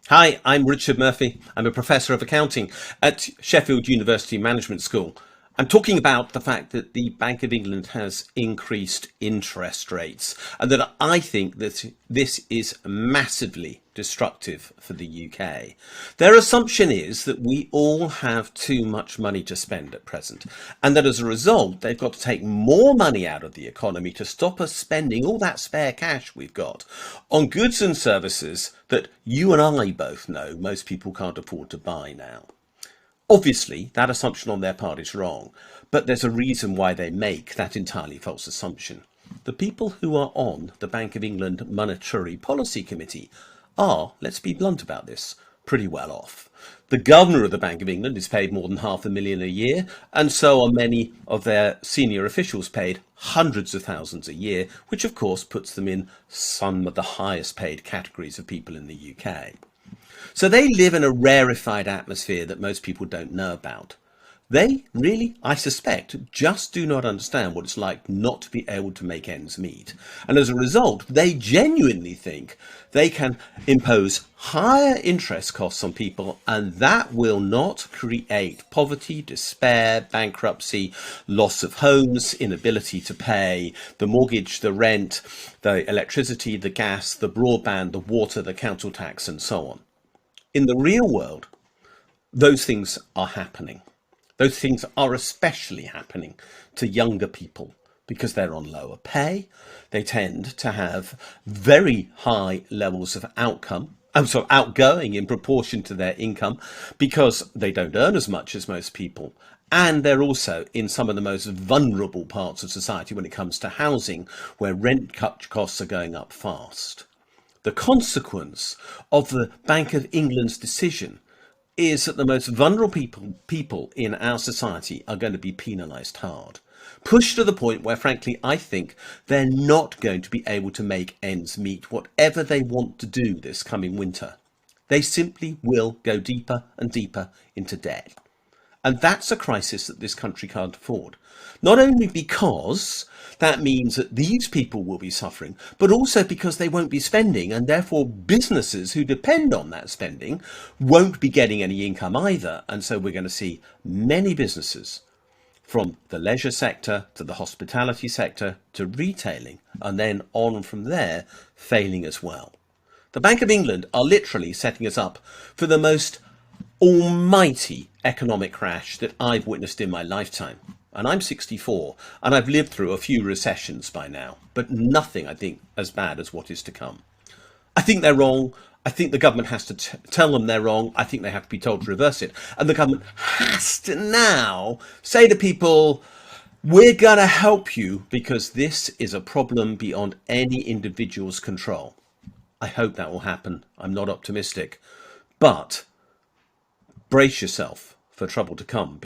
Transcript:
Hi, I'm Richard Murphy. I'm a professor of accounting at Sheffield University Management School. I'm talking about the fact that the Bank of England has increased interest rates and that I think that this is massively destructive for the UK. Their assumption is that we all have too much money to spend at present and that as a result they've got to take more money out of the economy to stop us spending all that spare cash we've got on goods and services that you and I both know most people can't afford to buy now. Obviously, that assumption on their part is wrong, but there's a reason why they make that entirely false assumption. The people who are on the Bank of England Monetary Policy Committee are, let's be blunt about this, pretty well off. The governor of the Bank of England is paid more than £500,000 a year, and so are many of their senior officials paid hundreds of thousands a year, which of course puts them in some of the highest paid categories of people in the UK. So they live in a rarefied atmosphere that most people don't know about. They really, I suspect, just do not understand what it's like not to be able to make ends meet. And as a result, they genuinely think they can impose higher interest costs on people, and that will not create poverty, despair, bankruptcy, loss of homes, inability to pay the mortgage, the rent, the electricity, the gas, the broadband, the water, the council tax, and so on. In the real world, those things are happening. Those things are especially happening to younger people because they're on lower pay. They tend to have very high levels of outgoing in proportion to their income because they don't earn as much as most people. And they're also in some of the most vulnerable parts of society when it comes to housing, where rent costs are going up fast. The consequence of the Bank of England's decision is that the most vulnerable people in our society are going to be penalised hard, pushed to the point where, frankly, I think they're not going to be able to make ends meet whatever they want to do this coming winter. They simply will go deeper and deeper into debt. And that's a crisis that this country can't afford. Not only because that means that these people will be suffering, but also because they won't be spending, and therefore businesses who depend on that spending won't be getting any income either. And so we're going to see many businesses, from the leisure sector to the hospitality sector to retailing, and then on from there, failing as well. The Bank of England are literally setting us up for the most almighty economic crash that I've witnessed in my lifetime. And I'm 64 and I've lived through a few recessions by now, but nothing, I think, as bad as what is to come. I think they're wrong. I think the government has to tell them they're wrong. I think they have to be told to reverse it. And the government has to now say to people, we're going to help you because this is a problem beyond any individual's control. I hope that will happen. I'm not optimistic, but brace yourself for trouble to come.